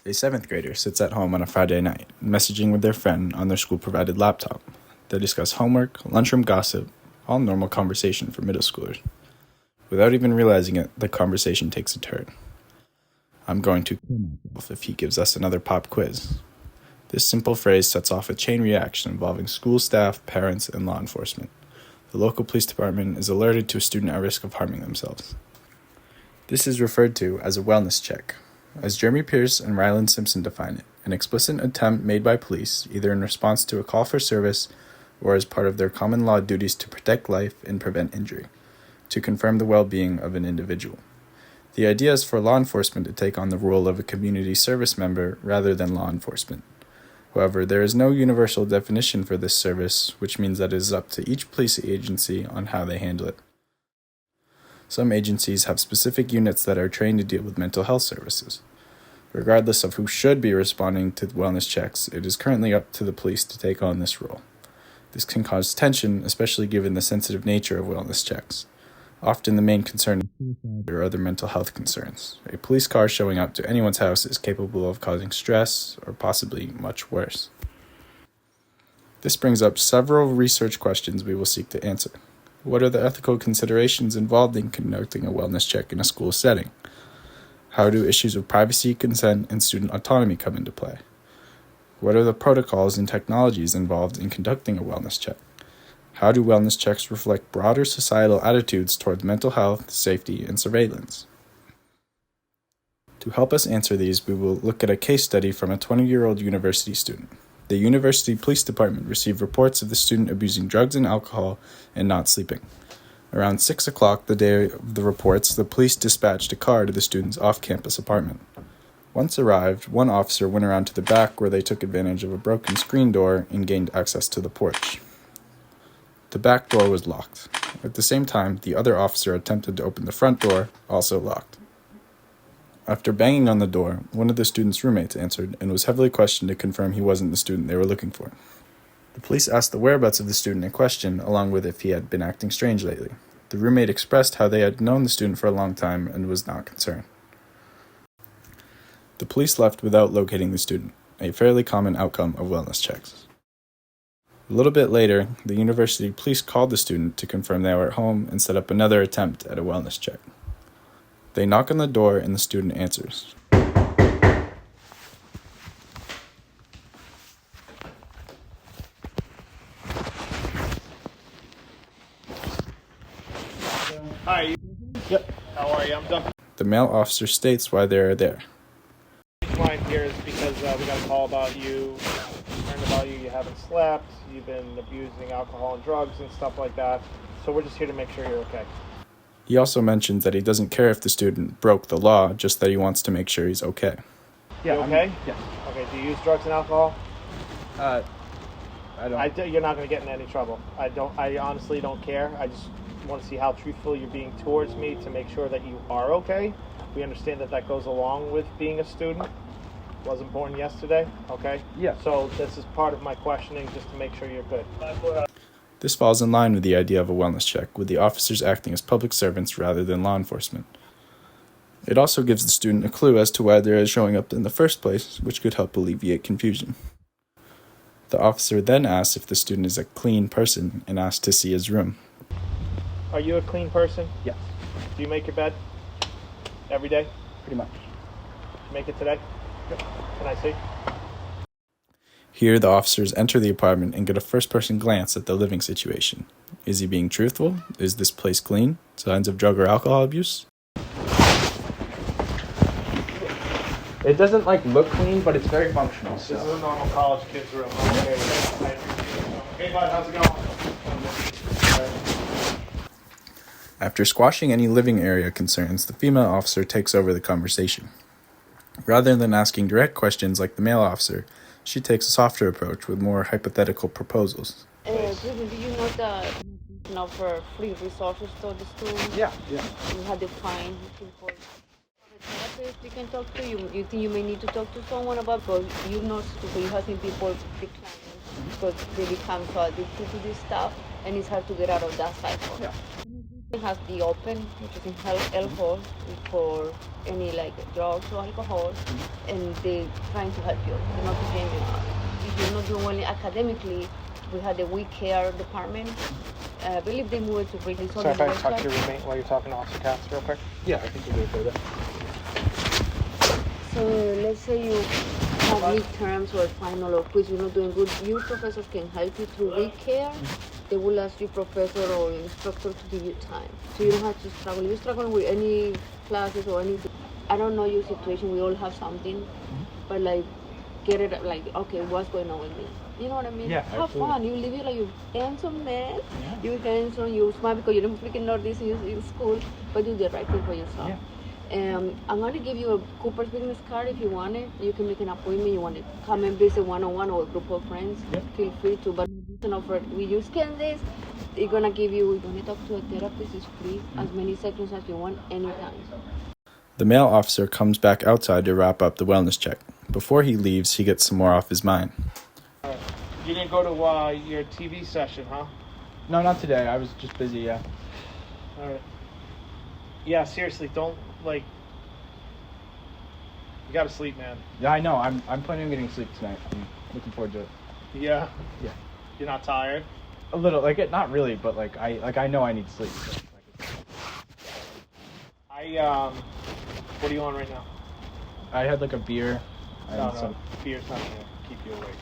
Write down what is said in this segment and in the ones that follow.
A 7th grader sits at home on a Friday night, messaging with their friend on their school-provided laptop. They discuss homework, lunchroom gossip, all normal conversation for middle schoolers. Without even realizing it, the conversation takes a turn. I'm going to kill myself if he gives us another pop quiz. This simple phrase sets off a chain reaction involving school staff, parents, and law enforcement. The local police department is alerted to a student at risk of harming themselves. This is referred to as a wellness check. As Jeremy Pierce and Ryland Simpson define it, an explicit attempt made by police, either in response to a call for service or as part of their common law duties to protect life and prevent injury, to confirm the well-being of an individual. The idea is for law enforcement to take on the role of a community service member rather than law enforcement. However, there is no universal definition for this service, which means that it is up to each police agency on how they handle it. Some agencies have specific units that are trained to deal with mental health services. Regardless of who should be responding to wellness checks, it is currently up to the police to take on this role. This can cause tension, especially given the sensitive nature of wellness checks. Often the main concern is suicide or other mental health concerns. A police car showing up to anyone's house is capable of causing stress or possibly much worse. This brings up several research questions we will seek to answer. What are the ethical considerations involved in conducting a wellness check in a school setting? How do issues of privacy, consent, and student autonomy come into play? What are the protocols and technologies involved in conducting a wellness check? How do wellness checks reflect broader societal attitudes towards mental health, safety, and surveillance? To help us answer these, we will look at a case study from a 20-year-old university student. The university police department received reports of the student abusing drugs and alcohol and not sleeping. Around 6 o'clock the day of the reports, the police dispatched a car to the student's off-campus apartment. Once arrived, one officer went around to the back where they took advantage of a broken screen door and gained access to the porch. The back door was locked. At the same time, the other officer attempted to open the front door, also locked. After banging on the door, one of the student's roommates answered and was heavily questioned to confirm he wasn't the student they were looking for. The police asked the whereabouts of the student in question, along with if he had been acting strange lately. The roommate expressed how they had known the student for a long time and was not concerned. The police left without locating the student, a fairly common outcome of wellness checks. A little bit later, the university police called the student to confirm they were at home and set up another attempt at a wellness check. They knock on the door and the student answers. Hi. Yep. How are you? I'm Duncan. The male officer states why they are there. The reason why I'm here is because we got a call about you. Learned about you. You haven't slept. You've been abusing alcohol and drugs and stuff like that. So we're just here to make sure you're okay. He also mentions that he doesn't care if the student broke the law, just that he wants to make sure he's okay. Yeah. You okay? Yes. Okay. Do you use drugs and alcohol? I don't. You're not going to get in any trouble. I honestly don't care. I just want to see how truthful you're being towards me to make sure that you are okay. We understand that goes along with being a student. Wasn't born yesterday. Okay. Yeah. So this is part of my questioning, just to make sure you're good. This falls in line with the idea of a wellness check, with the officers acting as public servants rather than law enforcement. It also gives the student a clue as to why they are showing up in the first place, which could help alleviate confusion. The officer then asks if the student is a clean person and asks to see his room. Are you a clean person? Yes. Do you make your bed every day? Pretty much. Did you make it today? Yep. Can I see? Here, the officers enter the apartment and get a first-person glance at the living situation. Is he being truthful? Is this place clean? Signs of drug or alcohol abuse? It doesn't look clean, but it's very functional. This is a normal college kid's room. Okay, hey bud, how's it going? After squashing any living area concerns, the female officer takes over the conversation. Rather than asking direct questions like the male officer, she takes a softer approach with more hypothetical proposals. Do you know that offer free resources to the students? Yeah. You have to find people. Therapist you can talk to. You think you may need to talk to someone about, but you know, you have seen people declining because they become so addicted to this stuff, and it's hard to get out of that cycle. Yeah. It has the open, which is in alcohol for any like drugs or alcohol, and they trying to help you. They're not to shame you. If you're not doing well academically, we had the We Care department. I believe they moved to British. Sorry if I talk to your roommate while you're talking to Officer Katz real quick. Yeah, I think we'll do it for that. So let's say you have midterms or final or quiz, you're not doing good. Your professors can help you through We Care. They will ask you professor or instructor to give you time. So you don't have to struggle. You're struggling with any classes or anything. I don't know your situation. We all have something. But like, get it like, okay, what's going on with me? You know what I mean? Yeah, have absolutely. fun. You live it like you're handsome man. Yeah. You're handsome. You're smart because you don't freaking know this in school. But do the right thing for yourself. Yeah. I'm going to give you a Cooper's business card if you want it. You can make an appointment. You want to come and visit one-on-one or a group of friends. Yeah. Feel free to. But we use Candace. We're going to talk to a therapist. It's free. As many sessions as you want, anytime. The male officer comes back outside to wrap up the wellness check. Before he leaves, he gets some more off his mind. You didn't go to your TV session, huh? No, not today. I was just busy, yeah. All right. Yeah, seriously, don't, like, you gotta sleep, man. Yeah, I know. I'm planning on getting sleep tonight. I'm looking forward to it. Yeah? Yeah. You're not tired? A little, like it, not really, but like I know I need sleep. So, What are you on right now? I had like a beer. And No, beer's not gonna keep you awake.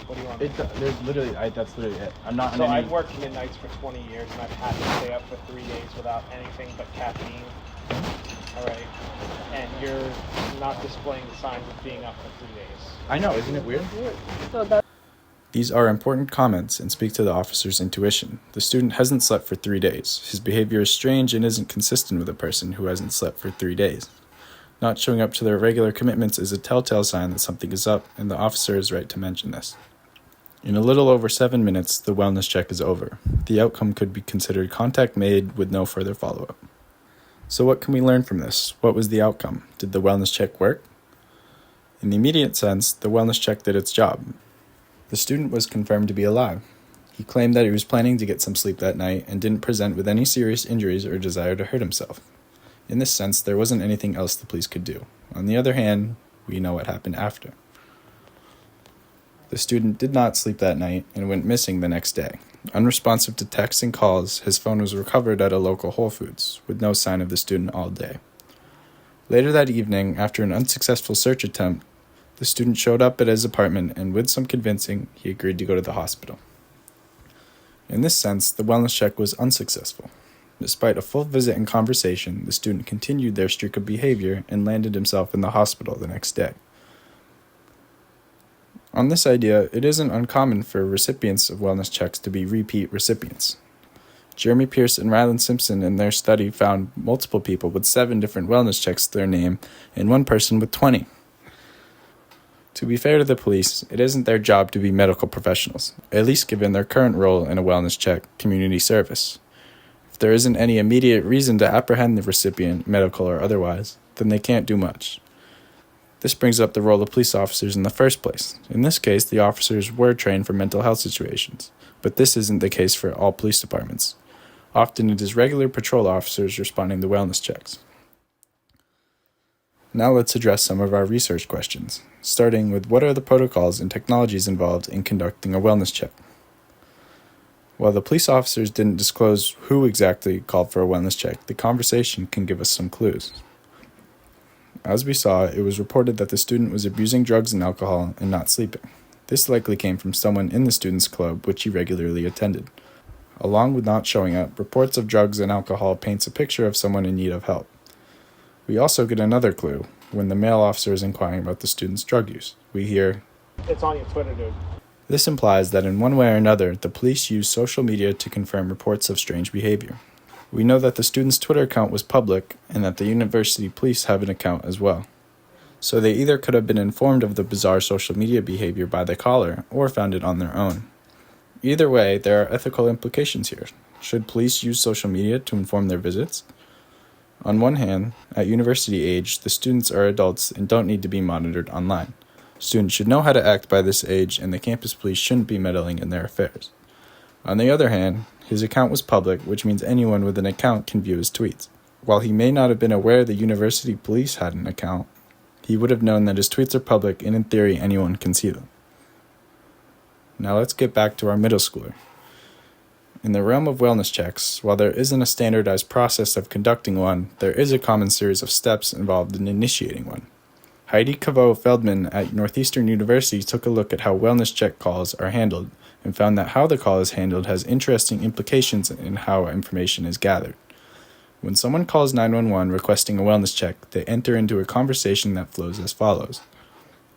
What do you want? There's literally, that's literally it. I'm not. So on any, I've worked midnights for 20 years, and I've had to stay up for 3 days without anything but caffeine. All right, and you're not displaying the signs of being up for 3 days. I know, isn't it weird? These are important comments and speak to the officer's intuition. The student hasn't slept for 3 days. His behavior is strange and isn't consistent with a person who hasn't slept for 3 days. Not showing up to their regular commitments is a telltale sign that something is up, and the officer is right to mention this. In a little over 7 minutes, the wellness check is over. The outcome could be considered contact made with no further follow-up. So what can we learn from this? What was the outcome? Did the wellness check work? In the immediate sense, the wellness check did its job. The student was confirmed to be alive. He claimed that he was planning to get some sleep that night and didn't present with any serious injuries or desire to hurt himself. In this sense, there wasn't anything else the police could do. On the other hand, we know what happened after. The student did not sleep that night and went missing the next day. Unresponsive to texts and calls, his phone was recovered at a local Whole Foods, with no sign of the student all day. Later that evening, after an unsuccessful search attempt, the student showed up at his apartment and with some convincing, he agreed to go to the hospital. In this sense, the wellness check was unsuccessful. Despite a full visit and conversation, the student continued their streak of behavior and landed himself in the hospital the next day. On this idea, it isn't uncommon for recipients of wellness checks to be repeat recipients. Jeremy Pierce and Ryland Simpson in their study found multiple people with 7 different wellness checks to their name and one person with 20. To be fair to the police, it isn't their job to be medical professionals, at least given their current role in a wellness check community service. If there isn't any immediate reason to apprehend the recipient, medical or otherwise, then they can't do much. This brings up the role of police officers in the first place. In this case, the officers were trained for mental health situations, but this isn't the case for all police departments. Often it is regular patrol officers responding to wellness checks. Now let's address some of our research questions, starting with what are the protocols and technologies involved in conducting a wellness check? While the police officers didn't disclose who exactly called for a wellness check, the conversation can give us some clues. As we saw, it was reported that the student was abusing drugs and alcohol and not sleeping. This likely came from someone in the student's club, which he regularly attended. Along with not showing up, reports of drugs and alcohol paints a picture of someone in need of help. We also get another clue when the male officer is inquiring about the student's drug use. We hear, It's on your Twitter, dude. This implies that in one way or another, the police use social media to confirm reports of strange behavior. We know that the student's Twitter account was public and that the university police have an account as well. So they either could have been informed of the bizarre social media behavior by the caller or found it on their own. Either way, there are ethical implications here. Should police use social media to inform their visits? On one hand, at university age, the students are adults and don't need to be monitored online. Students should know how to act by this age, and the campus police shouldn't be meddling in their affairs. On the other hand, His account was public, which means anyone with an account can view his tweets. While he may not have been aware the university police had an account, he would have known that his tweets are public and in theory anyone can see them. Now let's get back to our middle schooler. In the realm of wellness checks, while there isn't a standardized process of conducting one, there is a common series of steps involved in initiating one. Heidi Cavo-Feldman at Northeastern University took a look at how wellness check calls are handled and found that how the call is handled has interesting implications in how information is gathered. When someone calls 911 requesting a wellness check, they enter into a conversation that flows as follows: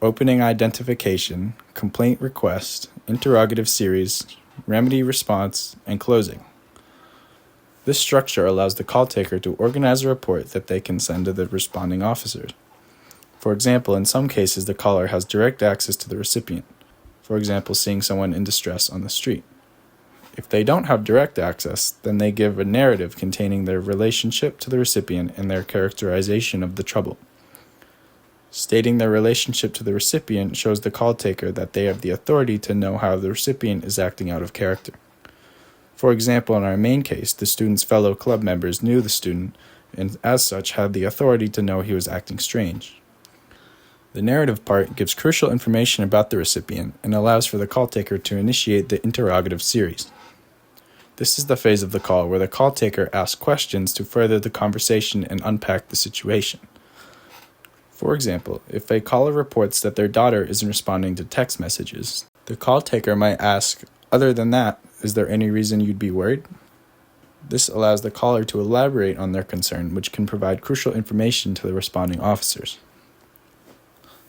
opening identification, complaint request, interrogative series, remedy response, and closing. This structure allows the call taker to organize a report that they can send to the responding officers. For example, in some cases, the caller has direct access to the recipient, for example, seeing someone in distress on the street. If they don't have direct access, then they give a narrative containing their relationship to the recipient and their characterization of the trouble. Stating their relationship to the recipient shows the call taker that they have the authority to know how the recipient is acting out of character. For example, in our main case, the student's fellow club members knew the student and as such had the authority to know he was acting strange. The narrative part gives crucial information about the recipient and allows for the call taker to initiate the interrogative series. This is the phase of the call where the call taker asks questions to further the conversation and unpack the situation. For example, if a caller reports that their daughter isn't responding to text messages, the call taker might ask, "Other than that, is there any reason you'd be worried?" This allows the caller to elaborate on their concern, which can provide crucial information to the responding officers.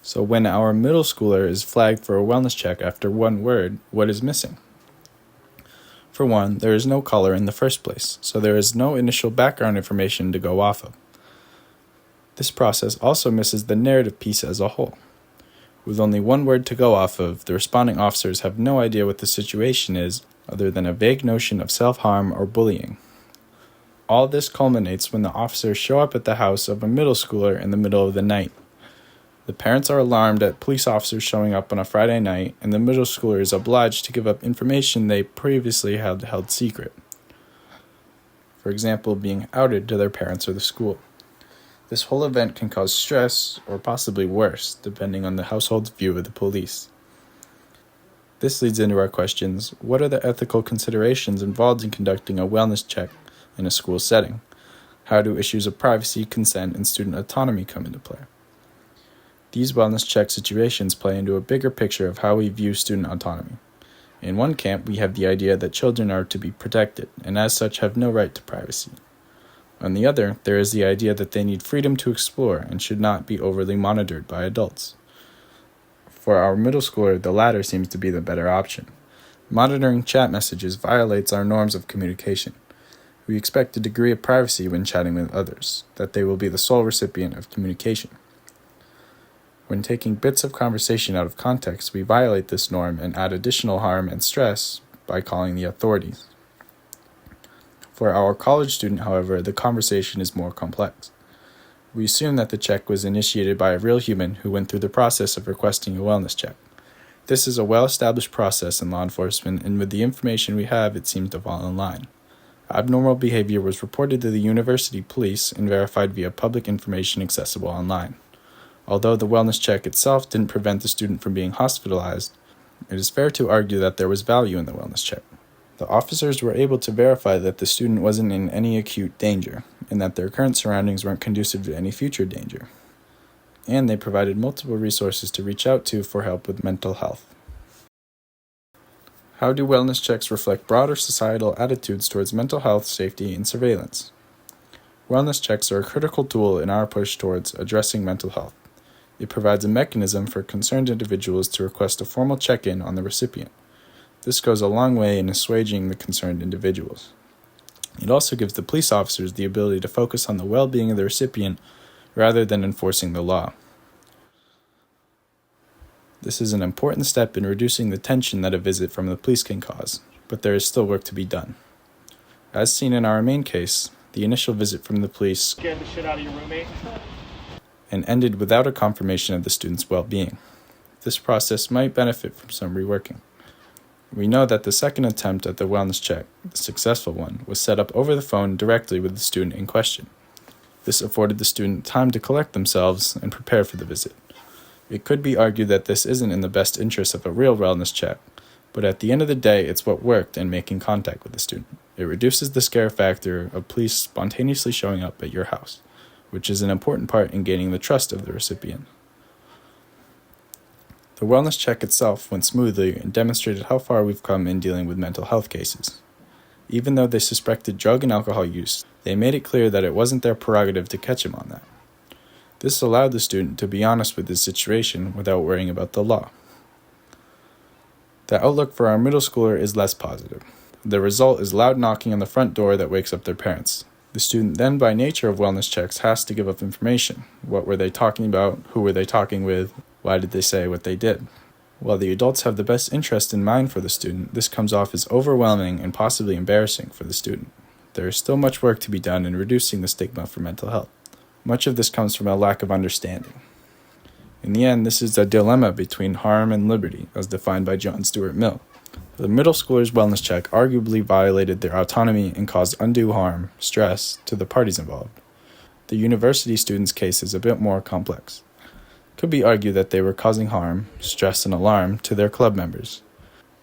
So when our middle schooler is flagged for a wellness check after one word, what is missing? For one, there is no caller in the first place, so there is no initial background information to go off of. This process also misses the narrative piece as a whole. With only one word to go off of, the responding officers have no idea what the situation is other than a vague notion of self-harm or bullying. All this culminates when the officers show up at the house of a middle schooler in the middle of the night. The parents are alarmed at police officers showing up on a Friday night, and the middle schooler is obliged to give up information they previously had held secret. For example, being outed to their parents or the school. This whole event can cause stress, or possibly worse, depending on the household's view of the police. This leads into our questions: what are the ethical considerations involved in conducting a wellness check in a school setting? How do issues of privacy, consent, and student autonomy come into play? These wellness check situations play into a bigger picture of how we view student autonomy. In one camp, we have the idea that children are to be protected, and as such have no right to privacy. On the other, there is the idea that they need freedom to explore and should not be overly monitored by adults. For our middle schooler, the latter seems to be the better option. Monitoring chat messages violates our norms of communication. We expect a degree of privacy when chatting with others, that they will be the sole recipient of communication. When taking bits of conversation out of context, we violate this norm and add additional harm and stress by calling the authorities. For our college student, however, the conversation is more complex. We assume that the check was initiated by a real human who went through the process of requesting a wellness check. This is a well-established process in law enforcement, and with the information we have, it seems to fall in line. Abnormal behavior was reported to the university police and verified via public information accessible online. Although the wellness check itself didn't prevent the student from being hospitalized, it is fair to argue that there was value in the wellness check. The officers were able to verify that the student wasn't in any acute danger, and that their current surroundings weren't conducive to any future danger. And they provided multiple resources to reach out to for help with mental health. How do wellness checks reflect broader societal attitudes towards mental health, safety, and surveillance? Wellness checks are a critical tool in our push towards addressing mental health. It provides a mechanism for concerned individuals to request a formal check-in on the recipient. This goes a long way in assuaging the concerned individuals. It also gives the police officers the ability to focus on the well-being of the recipient rather than enforcing the law. This is an important step in reducing the tension that a visit from the police can cause, but there is still work to be done. As seen in our main case, the initial visit from the police Scared the shit out of your roommate. and ended without a confirmation of the student's well-being. This process might benefit from some reworking. We know that the second attempt at the wellness check, the successful one, was set up over the phone directly with the student in question. This afforded the student time to collect themselves and prepare for the visit. It could be argued that this isn't in the best interest of a real wellness check, but at the end of the day, it's what worked in making contact with the student. It reduces the scare factor of police spontaneously showing up at your house, which is an important part in gaining the trust of the recipient. The wellness check itself went smoothly and demonstrated how far we've come in dealing with mental health cases. Even though they suspected drug and alcohol use, they made it clear that it wasn't their prerogative to catch him on that. This allowed the student to be honest with his situation without worrying about the law. The outlook for our middle schooler is less positive. The result is loud knocking on the front door that wakes up their parents. The student then, by nature of wellness checks, has to give up information. What were they talking about? Who were they talking with? Why did they say what they did? While the adults have the best interest in mind for the student, this comes off as overwhelming and possibly embarrassing for the student. There is still much work to be done in reducing the stigma for mental health. Much of this comes from a lack of understanding. In the end, this is a dilemma between harm and liberty, as defined by John Stuart Mill. The middle schooler's wellness check arguably violated their autonomy and caused undue harm, stress, to the parties involved. The university student's case is a bit more complex. It could be argued that they were causing harm, stress, and alarm to their club members.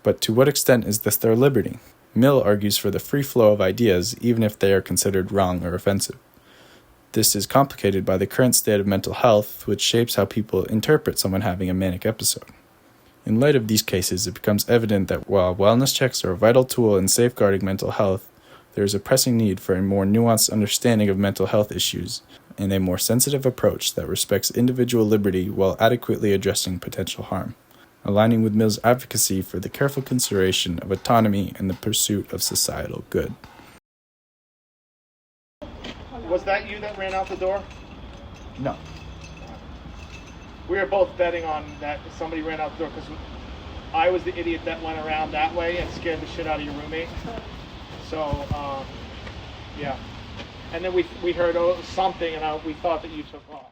But to what extent is this their liberty? Mill argues for the free flow of ideas, even if they are considered wrong or offensive. This is complicated by the current state of mental health, which shapes how people interpret someone having a manic episode. In light of these cases, it becomes evident that while wellness checks are a vital tool in safeguarding mental health, there is a pressing need for a more nuanced understanding of mental health issues and a more sensitive approach that respects individual liberty while adequately addressing potential harm, aligning with Mill's advocacy for the careful consideration of autonomy and the pursuit of societal good. Was that you that ran out the door? No. We were both betting on that somebody ran out the door because I was the idiot that went around that way and scared the shit out of your roommate. So, yeah. And then we heard something and we thought that you took off.